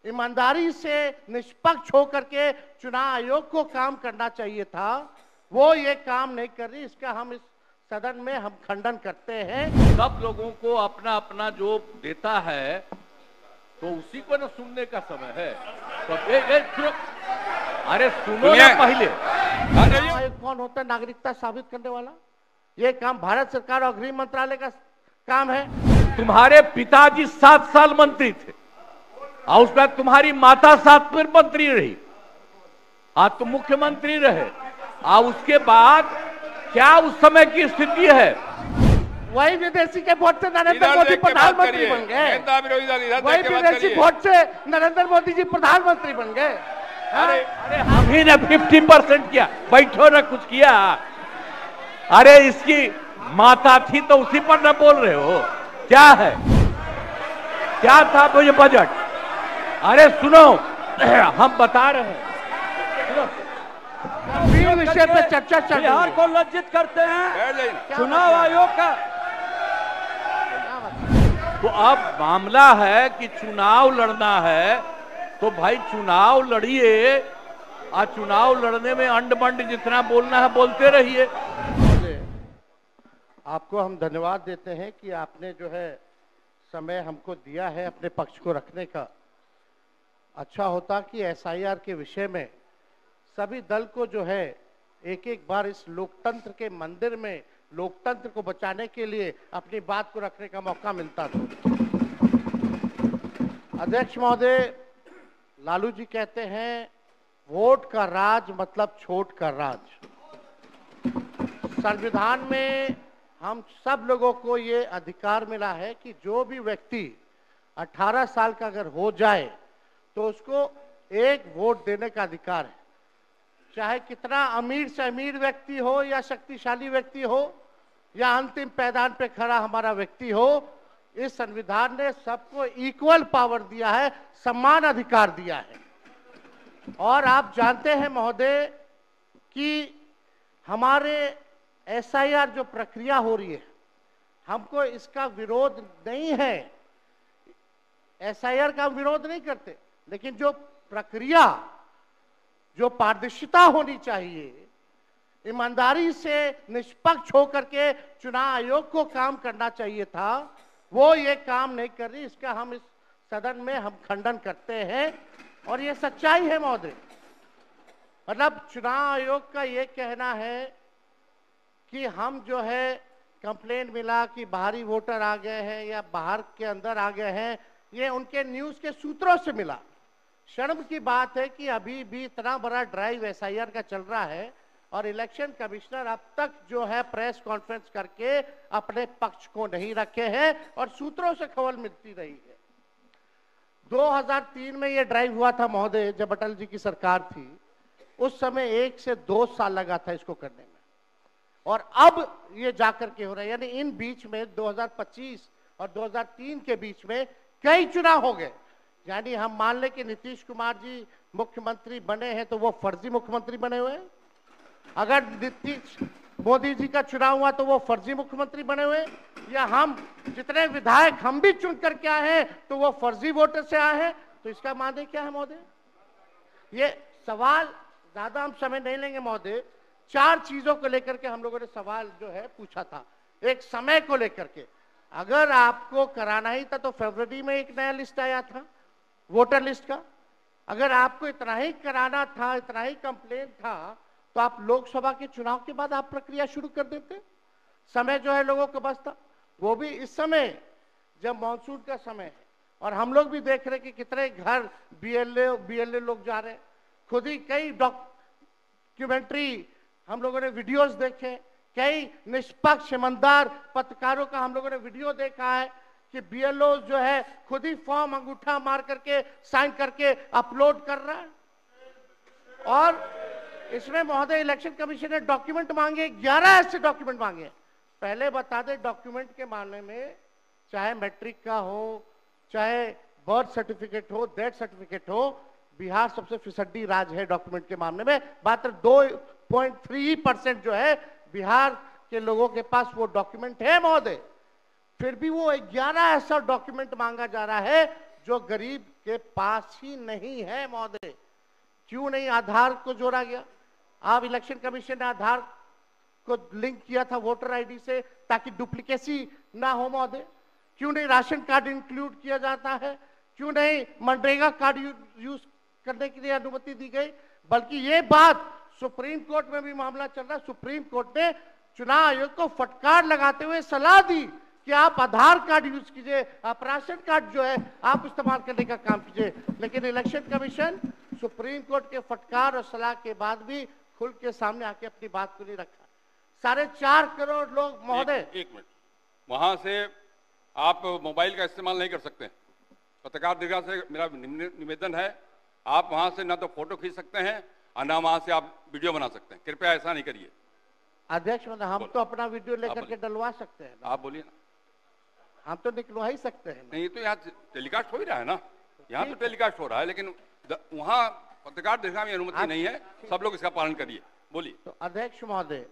ईमानदारी से निष्पक्ष होकर के चुनाव आयोग को काम करना चाहिए था, वो ये काम नहीं कर रही। इसका हम इस सदन में हम खंडन करते हैं। सब लोगों को अपना अपना जो देता है तो उसी को ना सुनने का समय है। तो अरे सुनो ना पहले। आयोग कौन होता है नागरिकता साबित करने वाला? ये काम भारत सरकार और गृह मंत्रालय का काम है। तुम्हारे पिताजी 7 साल मंत्री थे और उसके बाद तुम्हारी माता 7 फिर मंत्री रही, आज तुम मुख्यमंत्री रहे। और उसके बाद क्या उस समय की स्थिति है? वही विदेशी के वोट से नरेंद्र मोदी प्रधानमंत्री बन गए। वही विदेशी वोट से नरेंद्र मोदी जी प्रधानमंत्री बन गए। अरे अभी ने 50% किया, बैठो ना कुछ किया। अरे इसकी माता थी तो उसी पर न बोल रहे हो? क्या है, क्या था मुझे बजट? अरे सुनो, हम बता रहे हैं, विषय पे चर्चा चल रही है। बिहार को लज्जित करते हैं चुनाव आयोग का। तो अब मामला है कि चुनाव लड़ना है तो भाई चुनाव लड़िए, और चुनाव लड़ने में अंड बंड जितना बोलना है बोलते रहिए। आपको हम धन्यवाद देते हैं कि आपने जो है समय हमको दिया है अपने पक्ष को रखने का। अच्छा होता कि एसआईआर के विषय में सभी दल को जो है एक एक बार इस लोकतंत्र के मंदिर में लोकतंत्र को बचाने के लिए अपनी बात को रखने का मौका मिलता था। अध्यक्ष महोदय, लालू जी कहते हैं वोट का राज मतलब छोट का राज। संविधान में हम सब लोगों को ये अधिकार मिला है कि जो भी व्यक्ति 18 साल का अगर हो जाए तो उसको एक वोट देने का अधिकार है, चाहे कितना अमीर से अमीर व्यक्ति हो या शक्तिशाली व्यक्ति हो या अंतिम पैदान पे खड़ा हमारा व्यक्ति हो। इस संविधान ने सबको इक्वल पावर दिया है, समान अधिकार दिया है। और आप जानते हैं महोदय कि हमारे एसआईआर जो प्रक्रिया हो रही है, हमको इसका विरोध नहीं है, एसआईआर का विरोध नहीं करते, लेकिन जो प्रक्रिया, जो पारदर्शिता होनी चाहिए, ईमानदारी से निष्पक्ष होकर के चुनाव आयोग को काम करना चाहिए था, वो ये काम नहीं कर रही। इसका हम इस सदन में हम खंडन करते हैं और ये सच्चाई है महोदय। मतलब चुनाव आयोग का ये कहना है कि हम जो है कंप्लेंट मिला कि बाहरी वोटर आ गए हैं या बाहर के अंदर आ गए हैं, ये उनके न्यूज़ के सूत्रों से मिला। शर्म की बात है कि अभी भी इतना बड़ा ड्राइव एसआईआर का चल रहा है और इलेक्शन कमिश्नर अब तक जो है प्रेस कॉन्फ्रेंस करके अपने पक्ष को नहीं रखे हैं और सूत्रों से खबर मिलती रही है। 2003 में ये ड्राइव हुआ था महोदय, जब अटल जी की सरकार थी, उस समय 1 से 2 साल लगा था इसको करने में, और अब ये जाकर के हो रहा है। यानी इन बीच में 2025 और 2003 के बीच में कई चुनाव हो गए। यानी हम मान लें कि नीतीश कुमार जी मुख्यमंत्री बने हैं तो वो फर्जी मुख्यमंत्री बने हुए हैं। अगर नीतीश मोदी जी का चुनाव हुआ तो वो फर्जी मुख्यमंत्री बने हुए, या हम जितने विधायक हम भी चुन करके आए हैं तो वो फर्जी वोटर से आए हैं। तो इसका माने क्या है महोदय? ये सवाल ज्यादा हम समय नहीं लेंगे महोदय। 4 चीजों को लेकर के हम लोगों ने सवाल जो है पूछा था। एक समय को लेकर के, अगर आपको कराना ही था तो फरवरी में एक नया लिस्ट आया था वोटर लिस्ट का। अगर आपको इतना ही कराना था, इतना ही कंप्लेंट था, तो आप लोकसभा के चुनाव के बाद आप प्रक्रिया शुरू कर देते। समय जो है लोगों के पास था, वो भी इस समय जब मानसून का समय है और हम लोग भी देख रहे कि कितने घर बीएलए लोग जा रहे हैं। खुद ही कई डॉक्यूमेंट्री हम लोगों ने वीडियोस देखे, कई निष्पक्ष ईमानदार पत्रकारों का हम लोगों ने वीडियो देखा है कि बीएलओ जो है खुद ही फॉर्म अंगूठा मार करके साइन करके अपलोड कर रहा है। और इसमें महोदय इलेक्शन कमीशन ने डॉक्यूमेंट मांगे, 11 ऐसे डॉक्यूमेंट मांगे। पहले बता दें, डॉक्यूमेंट के मामले में चाहे मैट्रिक का हो, चाहे बर्थ सर्टिफिकेट हो, डेथ सर्टिफिकेट हो, बिहार सबसे फिसड्डी राज्य है डॉक्यूमेंट के मामले में। मात्र 2.3% जो है बिहार के लोगों के पास वो डॉक्यूमेंट है महोदय। फिर भी वो 11 ऐसा डॉक्यूमेंट मांगा जा रहा है जो गरीब के पास ही नहीं है महोदय। क्यों नहीं आधार को जोड़ा गया? आप इलेक्शन कमीशन ने आधार को लिंक किया था वोटर आईडी से ताकि डुप्लीकेसी ना हो महोदय। क्यों नहीं राशन कार्ड इंक्लूड किया जाता है? क्यों नहीं मनरेगा कार्ड यूज करने के लिए अनुमति दी गई? बल्कि ये बात सुप्रीम कोर्ट में भी मामला चल रहा है। सुप्रीम कोर्ट ने चुनाव आयोग को फटकार लगाते हुए सलाह दी कि आप आधार कार्ड यूज कीजिए, आप राशन कार्ड जो है आप इस्तेमाल करने का काम कीजिए। लेकिन इलेक्शन कमीशन सुप्रीम कोर्ट के फटकार और सलाह के बाद भी खुल के सामने आके अपनी बात को नहीं रखा। 4.5 करोड़ लोग महोदय। एक मिनट, वहां से आप मोबाइल का इस्तेमाल नहीं कर सकते। पत्रकार दीर्घा से मेरा निवेदन है, आप वहां से ना तो फोटो खींच सकते हैं और ना वहां से आप वीडियो बना सकते हैं। कृपया ऐसा नहीं करिए। अध्यक्ष महोदय, हम तो अपना वीडियो लेकर के डलवा सकते हैं। आप बोलिए ना। हम तो निकलवा ही सकते हैं। नहीं, तो यहाँ टेलीकास्ट हो ही रहा है ना, यहाँ तो टेलीकास्ट हो रहा है, लेकिन वहाँ पत्रकार दीर्घा में अनुमति नहीं है। सब लोग इसका पालन करिए। बोलिए। तो अध्यक्ष महोदय,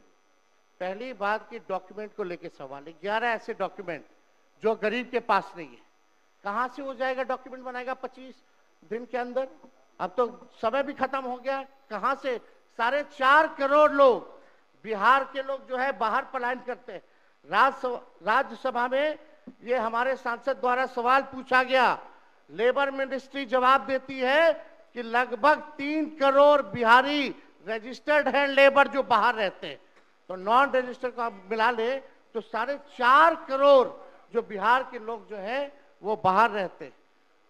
पहली बात की डॉक्यूमेंट को लेकर सवाल है। 11 ऐसे डॉक्यूमेंट जो गरीब के पास नहीं है, कहां से हो जाएगा? डॉक्यूमेंट बनाएगा 25 दिन के अंदर? अब तो समय भी खत्म हो गया। कहां से? 4.5 करोड़ लोग, बिहार के लोग जो है बाहर पलायन करते हैं। राज्यसभा में ये हमारे सांसद द्वारा सवाल पूछा गया। लेबर मिनिस्ट्री जवाब देती है कि लगभग 3 करोड़ बिहारी रजिस्टर्ड हैं लेबर जो बाहर रहते हैं। तो नॉन रजिस्टर्ड को आप मिला ले तो 4.5 करोड़ जो बिहार के लोग जो हैं वो बाहर रहते हैं।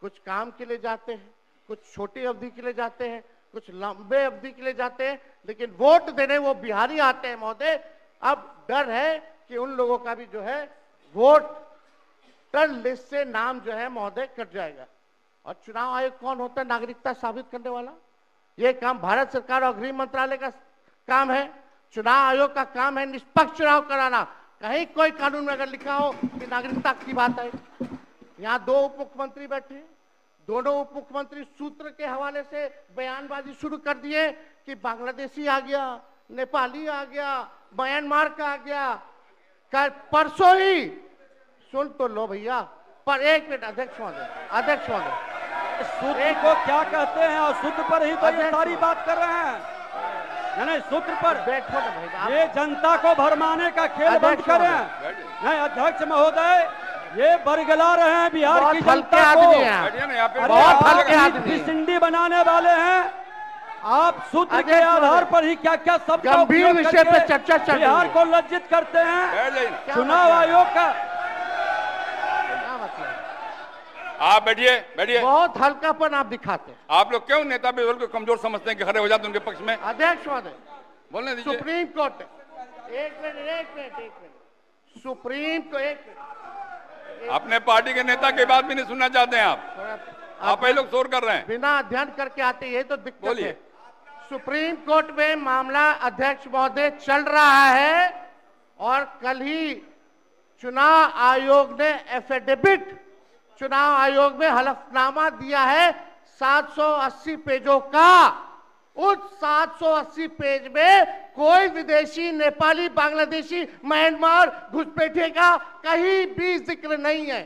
कुछ काम के लिए जाते हैं, कुछ छोटी अवधि के लिए जाते हैं, कुछ लंबे अवधि के लिए जाते हैं, लेकिन वोट देने वो बिहारी आते हैं महोदय। अब डर है कि उन लोगों का भी जो है वोटर लिस्ट से नाम जो है महोदय कट जाएगा। और चुनाव आयोग कौन होता है नागरिकता साबित करने वाला? ये काम भारत सरकार और गृह मंत्रालय का काम है। चुनाव आयोग का काम है निष्पक्ष चुनाव कराना। कहीं कोई कानून में अगर लिखा हो कि नागरिकता की बात है। यहाँ 2 उप मुख्यमंत्री बैठे, दोनों उप मुख्यमंत्री सूत्र के हवाले से बयानबाजी शुरू कर दिए कि बांग्लादेशी आ गया, नेपाली आ गया, म्यांमार का आ गया। कल परसों ही सुन तो लो भैया, पर एक मिनट अध्यक्ष महोदय, सूत्र को क्या कहते हैं और सूत्र पर ही तो ये सारी बात कर रहे हैं। नहीं, सूत्र पर बैठो ना भाई। ये जनता को भरमाने का खेल बंद करें। नहीं अध्यक्ष महोदय, ये बरगला रहे हैं बिहार की जनता को। बहुत हल्के आदमी सिंडी बनाने वाले हैं। आप सूत्र के आधार पर ही क्या क्या सब गंभीर विषय पे चर्चा चल रही है। बिहार को लज्जित करते हैं। चुनाव आयोग का आप बैठिए। बहुत हल्कापन आप दिखाते हैं। आप लोग क्यों नेता बिल्कुल को कमजोर समझते हैं कि खड़े हो जाते उनके पक्ष में? अध्यक्ष महोदय, बोलने दीजिए। सुप्रीम कोर्ट एक मिनट सुप्रीम को एक मिनट अपने पार्टी के नेता की बात भी नहीं सुनना चाहते हैं आप ही लोग शोर कर रहे हैं। बिना अध्ययन करके आते ये तो दिक्कत बोलिए। है। सुप्रीम कोर्ट में मामला अध्यक्ष महोदय चल रहा है और कल ही चुनाव आयोग ने एफिडेविट, चुनाव आयोग में हलफनामा दिया है 780 पेजों का। उस 780 पेज में कोई विदेशी, नेपाली, बांग्लादेशी, म्यांमार, घुसपैठिए का कहीं भी जिक्र नहीं है,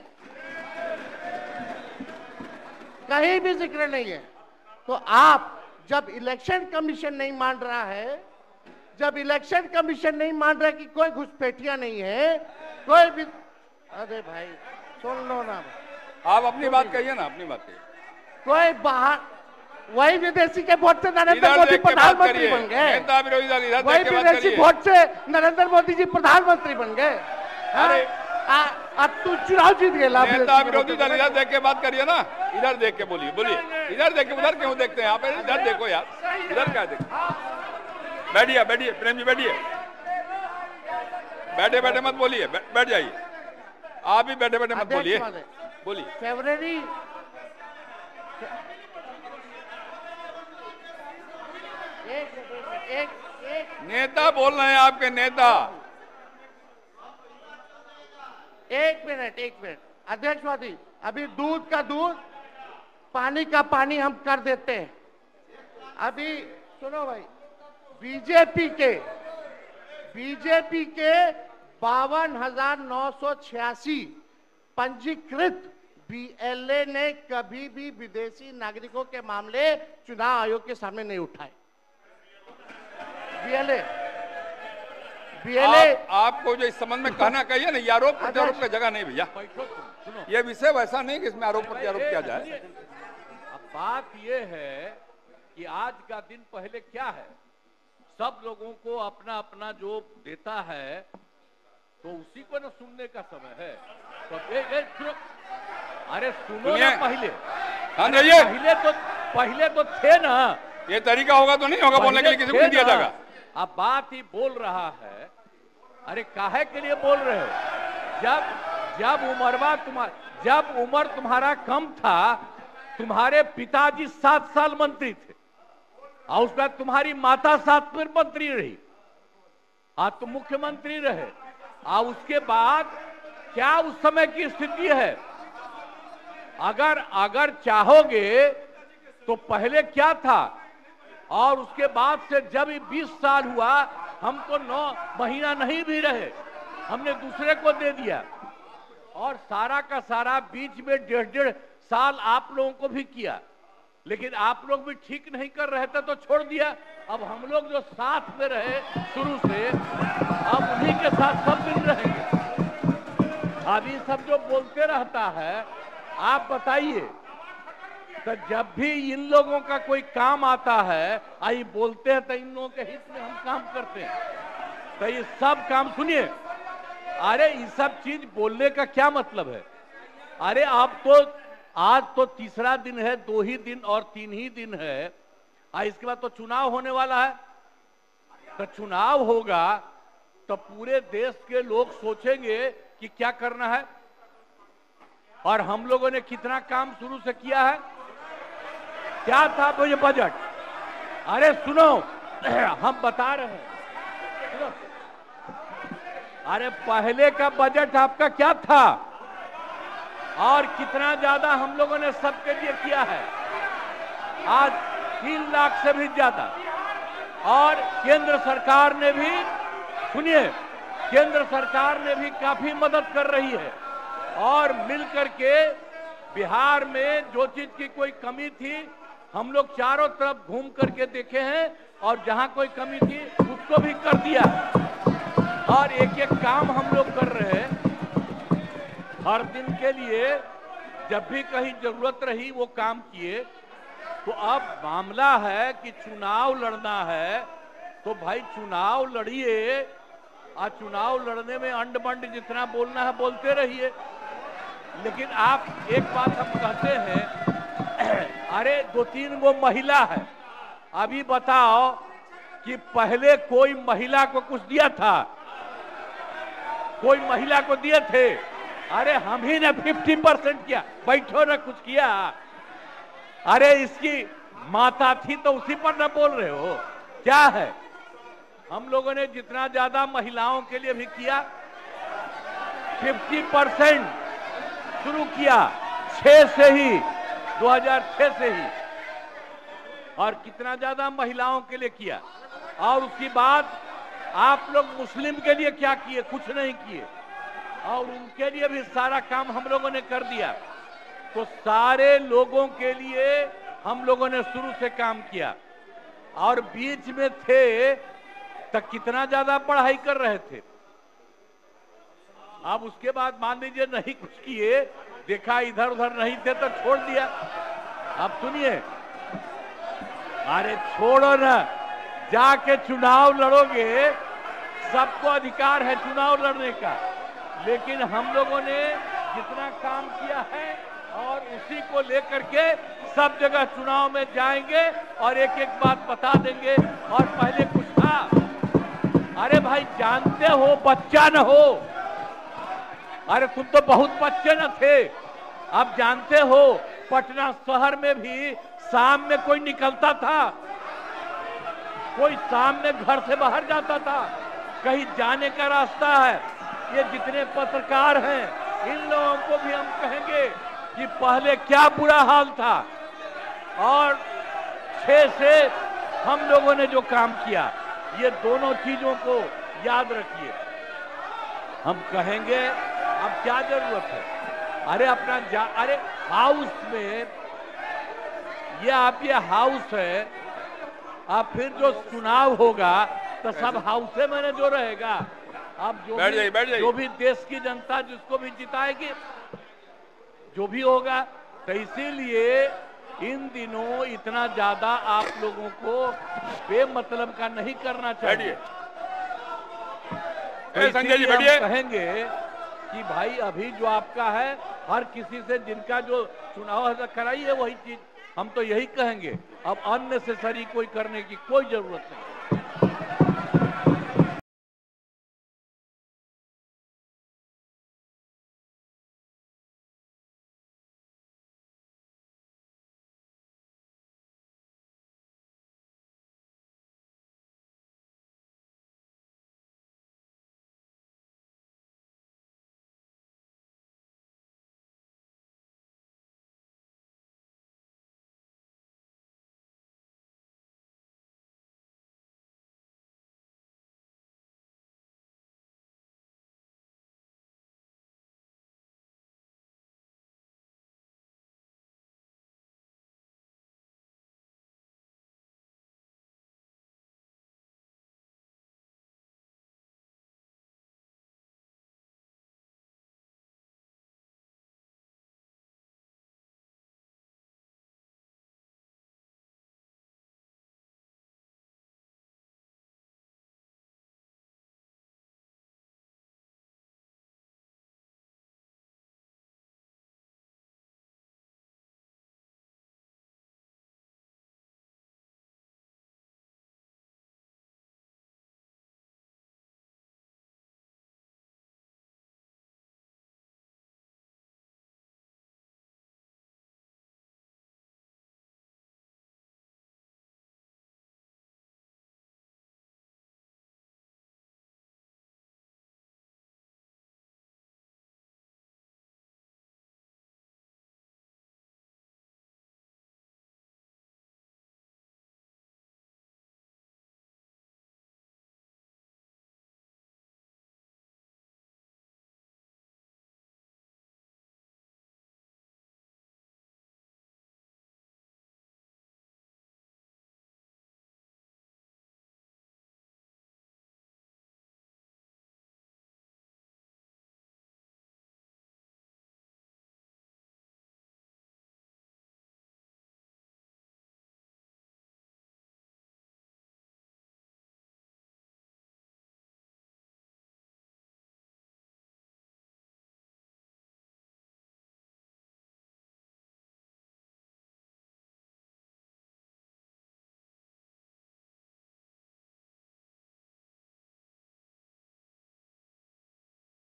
कहीं भी जिक्र नहीं है। तो आप जब इलेक्शन कमीशन नहीं मान रहा है, जब इलेक्शन कमीशन नहीं मान रहा है कि कोई घुसपैठिया नहीं है, कोई भी, अरे भाई सुन लो ना, आप अपनी बात कहिए ना, अपनी बात कहिए। कोई बाहर, वही विदेशी के वोट से नरेंद्र मोदी प्रधानमंत्री बन गए। वही विदेशी वोट से नरेंद्र मोदी जी प्रधानमंत्री बन गए। अरे अब तू चुनाव जीत गए। नेता विरोधी दल इधर देख के बात करिए ना, इधर देख के बोलिए। इधर देख के, उधर क्यों देखते हैं आप? इधर देखो यार, इधर क्या देखो। बैठिए प्रेम जी, बैठिए। बैठे मत बोलिए, बैठ जाइए। आप भी बैठे मत बोलिए। फरवरी एक नेता बोल रहे हैं, आपके नेता। एक मिनट अध्यक्ष महोदय, अभी दूध का दूध, पानी का पानी हम कर देते हैं। अभी सुनो भाई, बीजेपी के 52,986 पंजीकृत बीएलए ने कभी भी विदेशी नागरिकों के मामले चुनाव आयोग के सामने नहीं उठाए। बीएलए आपको जो इस संबंध में कहना कहिए ना, ये आरोप प्रत्यारोप की जगह नहीं भैया। ये विषय वैसा नहीं कि इसमें आरोप प्रत्यारोप किया जाए। अब बात ये है कि आज का दिन पहले क्या है, सब लोगों को अपना अपना जो देता है तो उसी को ना सुनने का समय है। तो सुनो, अरे सुनो ना पहले। हाँ पहले तो थे ना। ये तरीका होगा तो नहीं होगा बोलने के लिए, किसी को नहीं दिया जाएगा। अब बात ही बोल रहा है। अरे काहे के लिए बोल रहे हो? जब उम्र तुम्हारा कम था, तुम्हारे पिताजी 7 साल मंत्री थे और उसके बाद तुम्हारी माता 7 फिर मंत्री रही, आज तुम मुख्यमंत्री रहे। और उसके बाद क्या उस समय की स्थिति है? अगर चाहोगे तो पहले क्या था और उसके बाद से जब 20 साल हुआ, हम तो 9 महीना नहीं भी रहे, हमने दूसरे को दे दिया। और सारा का सारा बीच में 1.5 साल आप लोगों को भी किया, लेकिन आप लोग भी ठीक नहीं कर रहे थे तो छोड़ दिया। अब हम लोग जो साथ में रहे शुरू से, अब उन्हीं के साथ सब दिन रहेंगे। अभी सब जो बोलते रहता है, आप बताइए, तो जब भी इन लोगों का कोई काम आता है, आई बोलते हैं तो इन लोगों के हित में हम काम करते हैं। तो ये सब काम सुनिए, अरे ये सब चीज बोलने का क्या मतलब है? अरे आप तो आज तो तीसरा दिन है, 2 ही दिन और 3 ही दिन है, इसके बाद तो चुनाव होने वाला है। तो चुनाव होगा तो पूरे देश के लोग सोचेंगे कि क्या करना है, और हम लोगों ने कितना काम शुरू से किया है। क्या था वो ये बजट? अरे सुनो, हम बता रहे हैं, सुनो। अरे पहले का बजट आपका क्या था और कितना ज्यादा हम लोगों ने सबके लिए किया है? आज 3 लाख से भी ज्यादा। और केंद्र सरकार ने भी, सुनिए, केंद्र सरकार ने भी काफी मदद कर रही है। और मिलकर के बिहार में जो चीज की कोई कमी थी, हम लोग चारों तरफ घूम करके देखे हैं और जहां कोई कमी थी उसको भी कर दिया। और एक एक काम हम लोग कर रहे हैं हर दिन के लिए। जब भी कहीं जरूरत रही वो काम किए। तो अब मामला है कि चुनाव लड़ना है तो भाई चुनाव लड़िए, और चुनाव लड़ने में अंड बंड जितना बोलना है बोलते रहिए। लेकिन आप एक बात हम कहते हैं, अरे 2-3 गो महिला है, अभी बताओ कि पहले कोई महिला को कुछ दिया था? कोई महिला को दिए थे? अरे हम ही ने 50% किया, बैठो ना कुछ किया। अरे इसकी माता थी तो उसी पर ना बोल रहे हो? क्या है? हम लोगों ने जितना ज्यादा महिलाओं के लिए भी किया, 50% शुरू किया 6 से ही, 2006 से ही। और कितना ज्यादा महिलाओं के लिए किया। और उसके बाद आप लोग मुस्लिम के लिए क्या किए? कुछ नहीं किए। और उनके लिए भी सारा काम हम लोगों ने कर दिया। तो सारे लोगों के लिए हम लोगों ने शुरू से काम किया। और बीच में थे तो कितना ज्यादा पढ़ाई कर रहे थे। अब उसके बाद मान लीजिए नहीं कुछ किए, देखा इधर उधर नहीं थे तो छोड़ दिया। अब सुनिए, अरे छोड़ो ना, जाके चुनाव लड़ोगे, सबको अधिकार है चुनाव लड़ने का। लेकिन हम लोगों ने जितना काम किया है और उसी को लेकर के सब जगह चुनाव में जाएंगे और एक एक बात बता देंगे। और पहले कुछ था, अरे भाई जानते हो, बच्चा न हो, अरे तुम तो बहुत बच्चे न थे। अब जानते हो पटना शहर में भी शाम में कोई निकलता था, कोई शाम में घर से बाहर जाता था, कहीं जाने का रास्ता है। ये जितने पत्रकार हैं इन लोगों को भी हम कहेंगे कि पहले क्या बुरा हाल था। और 6 से हम लोगों ने जो काम किया, ये दोनों चीजों को याद रखिए। हम कहेंगे अब क्या जरूरत है, अरे अपना अरे हाउस में ये हाउस है, अब फिर जो चुनाव होगा तो सब हाउस में जो रहेगा। अब जो भी देश की जनता जिसको भी जिताएगी, जो भी होगा, तो इसीलिए इन दिनों इतना ज्यादा आप लोगों को बेमतलब का नहीं करना चाहिए। संजय जी हम कहेंगे कि भाई अभी जो आपका है, हर किसी से जिनका जो चुनाव कराइए वही चीज, हम तो यही कहेंगे। अब अननेसेसरी कोई करने की कोई जरूरत नहीं।